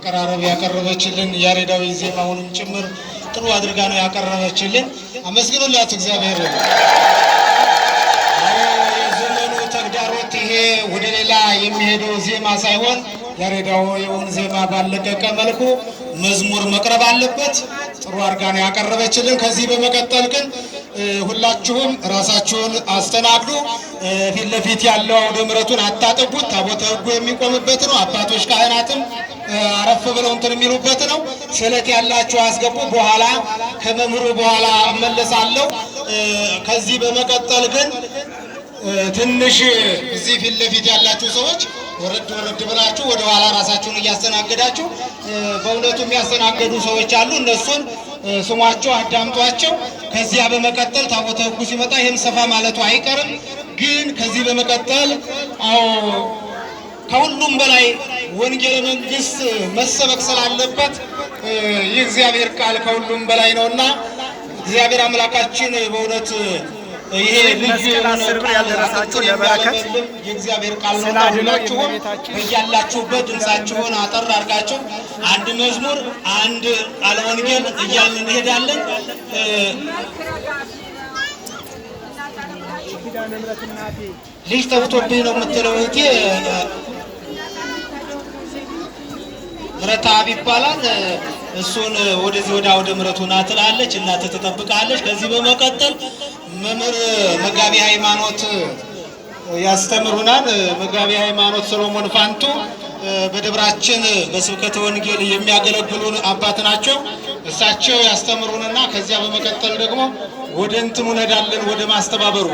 አቀራረብ ያቀረበችልን ያሬዳዊ ዜማውንም ጭምር ጥሩ አድርጋ ነው ያቀረበችልን። አመስግኑላት እግዚአብሔር። የዘመኑ ተግዳሮት ይሄ ወደ ሌላ የሚሄደው ዜማ ሳይሆን ያሬዳዊውን ዜማ ባለቀቀ መልኩ መዝሙር መቅረብ አለበት። ጥሩ አድርጋ ነው ያቀረበችልን። ከዚህ በመቀጠል ግን ሁላችሁም ራሳችሁን አስተናግዱ። ፊት ለፊት ያለው አውደ ምሕረቱን አታጠቡት። ታቦተ ሕጉ የሚቆምበት ነው። አባቶች ካህናትም አረፍ ብለው እንትን የሚሉበት ነው። ስለት ያላችሁ አስገቡ። በኋላ ከመምህሩ በኋላ እመለሳለሁ። ከዚህ በመቀጠል ግን ትንሽ እዚህ ፊት ለፊት ያላችሁ ሰዎች ወረድ ወረድ ብላችሁ ወደ ኋላ ራሳችሁን እያስተናገዳችሁ በእውነቱ የሚያስተናገዱ ሰዎች አሉ። እነሱን ስሟቸው፣ አዳምጧቸው። ከዚያ በመቀጠል ታቦተ ሕጉ ሲመጣ ይህም ሰፋ ማለቱ አይቀርም። ግን ከዚህ በመቀጠል ከሁሉም በላይ ወንጌለ መንግስት መሰበክ ስላለበት የእግዚአብሔር ቃል ከሁሉም በላይ ነውና እግዚአብሔር አምላካችን በእውነት ይሄ ልጅ ያደረሳችሁ ለበረከት የእግዚአብሔር ቃል ነው። ሁላችሁም በያላችሁበት ድምጻችሁን አጠር አድርጋችሁ አንድ መዝሙር አንድ ቃለ ወንጌል እያልን እንሄዳለን። ልጅ ተውቶብኝ ነው የምትለው እህቴ ምሕረተአብ ይባላል። እሱን ወደዚህ ወደ አውደ ምሕረቱ ና ትላለች። እናትህ ትጠብቃለች። ከዚህ በመቀጠል መምህር መጋቢ ሃይማኖት ያስተምሩናል። መጋቢ ሃይማኖት ሰሎሞን ፋንቱ በደብራችን በስብከተ ወንጌል የሚያገለግሉን አባት ናቸው። እሳቸው ያስተምሩንና ከዚያ በመቀጠል ደግሞ ወደ እንትኑ እንሄዳለን፣ ወደ ማስተባበሩ